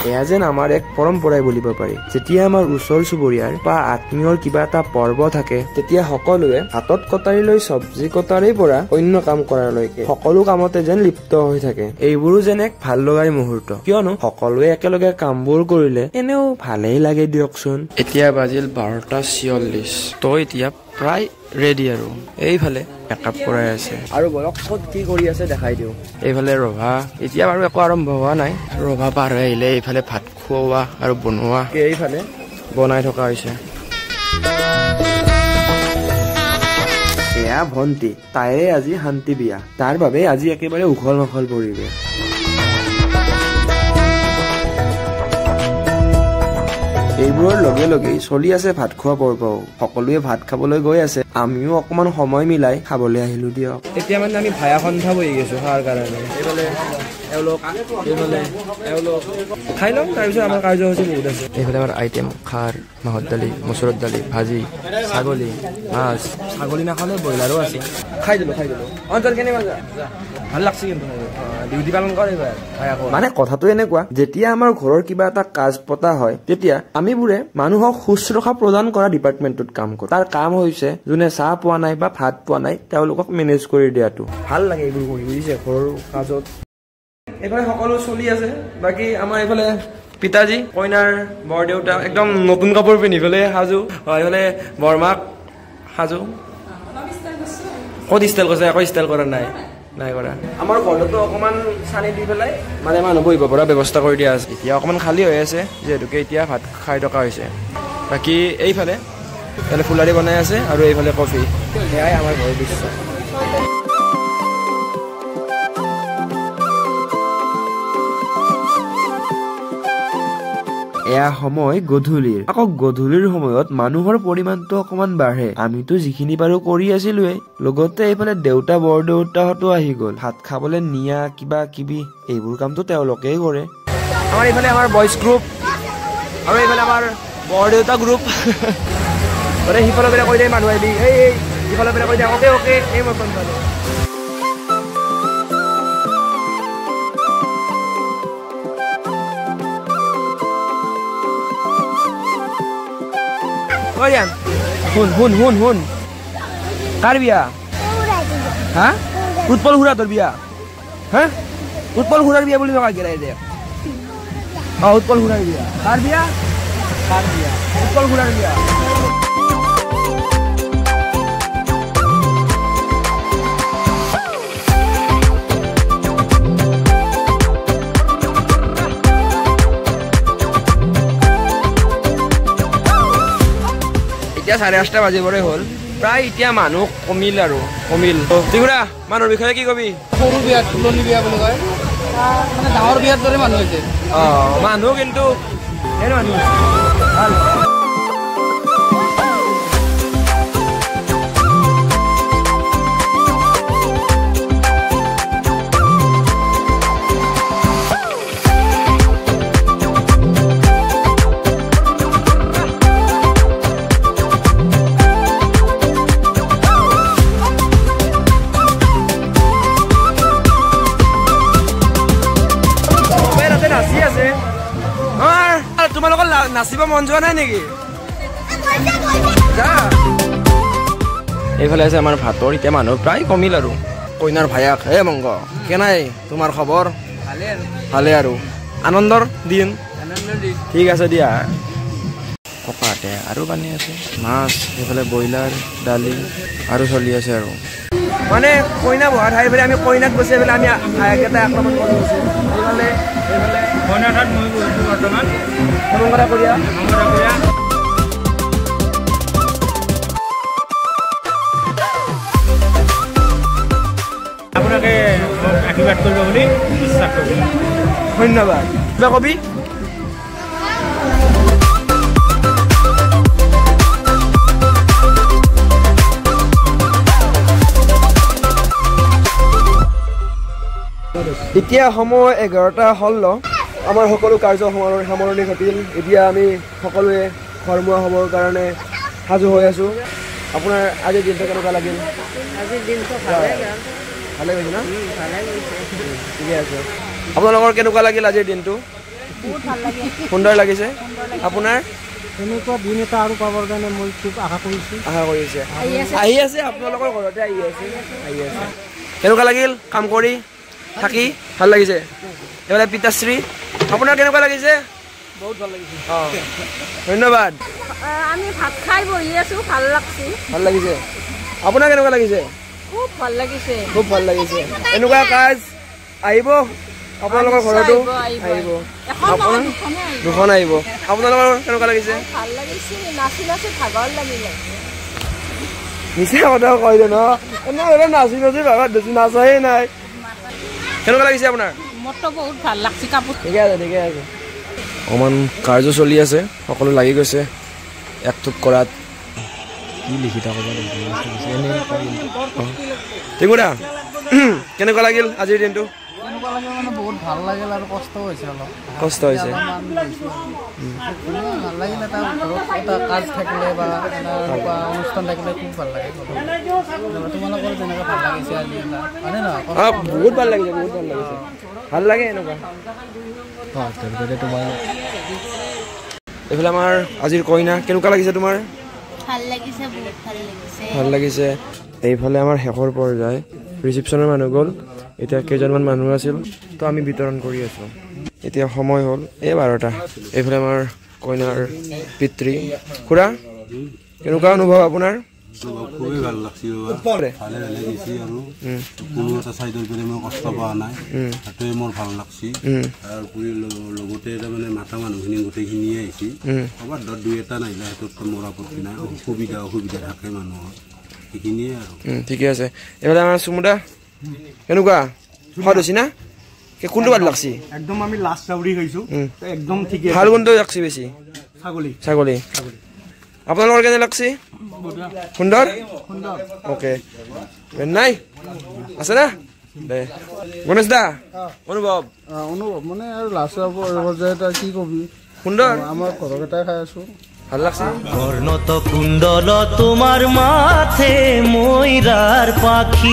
এয়া যেন আমাৰ এক পৰম্পৰাই বুলিব পাৰি। যেতিয়া আমাৰ ওচৰ চুবুৰীয়াৰ বা আত্মীয়ৰ কিবা এটা পৰ্ব থাকে তেতিয়া সকলোৱে হাতত কটাৰী লৈ চব্জি কটাৰীৰ পৰা অন্য কাম কৰালৈকে সকলো কামতে যেন লিপ্ত হৈ থাকে। এইবোৰো যেন এক ভাল লগাই মুহূৰ্ত, কিয়নো সকলোৱে একেলগে কামবোৰ কৰিলে এনেও ভালেই লাগে দিয়কচোন। এতিয়া বাজিল 12:46। তো এতিয়া প্ৰায় ৰেডি আৰু এইফালে মেকআপ কৰাই আছে আৰু বলক ক'ত কি কৰি আছে দেখাই দিওঁ। এইফালে ৰভা এতিয়া বাৰু একো আৰম্ভ হোৱা নাই, ৰভা পাৰ হৈ আহিলে এইফালে ভাত খুওৱা আৰু বনোৱা এইফালে বনাই থকা হৈছে। এয়া ভণ্টি, তাইৰে আজি শান্তি বিয়া, তাৰ বাবে আজি একেবাৰে উখল মাখল পৰিৱেশ। এইবোৰৰ লগে লগেই চলি আছে ভাত খোৱা পৰ্বও। সকলোৱে ভাত খাবলৈ গৈ আছে, আমিও অকমান সময় মিলাই খাবলৈ আহিলো দিয়ক। এতিয়া মানে আমি ভায়া সন্ধ্যা বহি গৈছো খোৱাৰ কাৰণে। এইফালে এওঁলোক খাই লম, তাৰপিছত আমাৰ কাৰ্যসূচী বহুত আছে। এইফালে আমাৰ আইটেম খাৰ, মাহৰ দালি, মচুৰৰ দালি, ভাজি, ছাগলী, মাছ, ছাগলী নাখালে ব্ৰইলাৰো আছে। খাই দিলো অঞ্চল কেনেকুৱা ভাল লাগছে কিন্তু ডিউটি পালন কৰে। মানে কথাটো এনেকুৱা, যেতিয়া আমাৰ ঘৰৰ কিবা এটা কাজ পতা হয় তেতিয়া আমিবোৰে মানুহক শুশ্ৰূষা প্ৰদান কৰা ডিপাৰ্টমেণ্টত কাম কৰো। তাৰ কাম হৈছে যোনে চাহ পোৱা নাই বা ভাত পোৱা নাই তেওঁলোকক মেনেজ কৰি দিয়াটো। ভাল লাগে এইবোৰ কৰি, বুজিছে, ঘৰৰ কাজত। এইফালে সকলো চলি আছে। বাকী আমাৰ এইফালে পিতাজী, কইনাৰ বৰদেউতা একদম নতুন কাপোৰ পিন্ধি পেলাই সাজু। এইফালে বৰমাক সাজু। ক'ত ষ্টাইল কৰিছে? একো ষ্টাইল কৰা নাই কৰা। আমাৰ ঘৰতো অকমান চানি দি পেলাই মানে মানুহ বহিব পৰা ব্যৱস্থা কৰি দিয়া আছে। এতিয়া অকমান খালী হৈ আছে যিহেতুকে এতিয়া ভাত খাই থকা হৈছে। বাকী এইফালে ফুলাৰি বনাই আছে আৰু এইফালে কফি। সেয়াই আমাৰ ঘৰৰ দৃশ্য। এয়া সময় গধূলিৰ। আকৌ গধূলিৰ সময়ত মানুহৰ পৰিমাণটো অকমান বাঢ়ে। আমিতো যিখিনি পাৰো কৰি আছিলোৱে, লগতে এইফালে দেউতা বৰদেউতাহঁতো আহি গ'ল। ভাত খাবলৈ নিয়া কিবা কিবি এইবোৰ কামটো তেওঁলোকেই কৰে। আমাৰ এইফালে আমাৰ বইজ গ্ৰুপ আৰু এইফালে আমাৰ বৰদেউতা গ্ৰুপ। মানে সিফালৰ পৰা কৈ দিয়ে মানুহ আহিবি, এই সিফালৰ পৰা কৈ দিয়ে অকে এই মই ফোন পালো। শুন কাৰ বিয়া? হা? উৎপল খুৰাটোৰ বিয়া? হা? উৎপল খুৰাৰ বিয়া বুলি নকয় গেলাই দে। উৎপল খুৰাৰ বিয়া। কাৰ বিয়া? উৎপল খুৰাৰ বিয়া। এতিয়া 8:30 বাজিবৰে হ'ল, প্ৰায় এতিয়া মানুহ কমিল। ত্ৰিপুৰা মানুহৰ বিষয়ে কি কবি? সৰু বিয়াত তুলনি বিয়া বুলি কয়, মানে ডাঙৰ বিয়াৰ দৰে মানুহ হৈছে। মানুহ কিন্তু মানুহ ভাল। তোমালোকৰ নাচিব মন যোৱা নাই নেকি? এইফালে আছে আমাৰ ভাতৰ। এতিয়া মানুহ প্ৰায় কমিল আৰু। কইনাৰ ভায়াক, হে মংগ কেনাই তোমাৰ খবৰ? ভালে আৰু আনন্দৰ দিন। ঠিক আছে দিয়া। ককাতে আৰু বানি আছে মাছ, এইফালে ব্ৰইলাৰ, দালি আৰু চলি আছে আৰু। মানে কইনা বহা ঠাই পেলাই আমি কইনাক বচাই পেলাই আমি ভায়াকেইটা আক্ৰমণ কৰি আছো। এইফালে কইনাৰ ঠাইত মই বহিছো বৰ্তমান। মংগৰা কৰিয়া আপোনাকে আশীৰ্বাদ কৰিব বুলি বিশ্বাস কৰিম। ধন্যবাদ। কিবা কবি? এতিয়া সময় 11টা হ'ল। আমাৰ সকলো কাৰ্য সামৰণি ঘটিল। এতিয়া আমি সকলোৱে ঘৰমুৱা হ'বৰ কাৰণে সাজু হৈ আছো। আপোনাৰ আজিৰ দিনটো কেনেকুৱা লাগিল? আজিৰ দিনটো ভালে গৈছে ন? ঠিকে আছে। আপোনালোকৰ কেনেকুৱা লাগিল আজিৰ দিনটো? সুন্দৰ লাগিছে আপোনাৰ এনেকুৱা দিন এটা আৰু পাবৰ কাৰণে মই খুব আশা কৰিছোঁ আহি আছে আপোনালোকৰ ঘৰতে আহি আছে কেনেকুৱা লাগিল কাম কৰি থাকি ভাল লাগিছে এইফালে পিতাশ্ৰী আপোনাৰ কেনেকুৱা লাগিছে বহুত ভাল লাগিছে অঁ ধন্যবাদ আমি ভাত খাই বহি আছো ভাল লাগিছে আপোনাৰ কেনেকুৱা লাগিছে খুব ভাল লাগিছে এনেকুৱা কাজ আহিব আপোনালোকৰ ঘৰতো আহিব দুখন আহিব আপোনালোকৰ কেনেকুৱা লাগিছে ভাল লাগিছে নাচি ভাগৰ লাগিলে মিছা কথা কৈ দে ন নাচি ভাগত বেছি নাচাই নাই কেনেকুৱা লাগিছে আপোনাৰ মোৰতো বহুত ভাল লাগছে কাপোৰ ঠিকে আছে অকণমান কাৰ্য চলি আছে সকলো লাগি গৈছে একথোপ কৰাত কি লিখি থাকো টিংকুদা কেনেকুৱা লাগিল আজিৰ দিনটো এনেকুৱা লাগে মানে বহুত ভাল লাগিল আৰু কষ্ট হৈছে অলপ কষ্ট হৈছে ভাল লাগিল এটা ঘৰত এটা কাজ থাকিলে বা এনেকুৱা অনুষ্ঠান থাকিলে খুব ভাল লাগে তোমালোকৰ যেনেকৈ ভাল লাগিছে আজি হয়নে নহয় বহুত ভাল লাগিছে ভাল লাগে এনেকুৱা এইফালে আমাৰ আজিৰ কইনা কেনেকুৱা লাগিছে তোমাৰ ভাল লাগিছে এইফালে আমাৰ শেষৰ পৰ্যায় ৰিচিপশ্যনৰ মানুহ গ'ল এতিয়া কেইজনমান মানুহ আছিল তো আমি বিতৰণ কৰি আছোঁ এতিয়া সময় হ'ল 12টা এইফালে আমাৰ কইনাৰ পিতৃ খুৰা কেনেকুৱা অনুভৱ আপোনাৰ খুবেই ভাল লাগছে ভালে লাগিছে আৰু কোনো এটা চাইডৰ পৰা মই কষ্ট পোৱা নাই সেইটোৱে মোৰ ভাল লাগছে তাৰোপৰি লগতে তাৰমানে মাতা মানুহখিনি গোটেইখিনিয়ে আহিছে ক'ৰবাত ধৰ দুই এটা নাহিলে সেইটোততো মোৰ আপত্তি নাই অসুবিধা থাকে মানুহৰ সেইখিনিয়ে আৰু ঠিকে আছে এইফালে আমাৰ চুমুদা কেনেকুৱা সোৱাদ হৈছে না কোনটো ভাল লাগছে একদম আমি লাষ্ট চাউৰি খাইছোঁ একদম ঠিকে ভাল কোনটো লাগছে বেছি ছাগলী আপোনালোকৰ কেনে লাগছে সুন্দৰ অ'কে নাই আছে না দে গণেশ দা অনুভৱ মানে আৰু লাষ্ট পৰ্যায়ত কি কবি সুন্দৰ আমাৰ ঘৰকেইটাই খাই আছোঁ ভাল লাগছে কৰ্ণত কুণ্ডল তোমাৰ মাথে ময়ূৰাৰ পাখি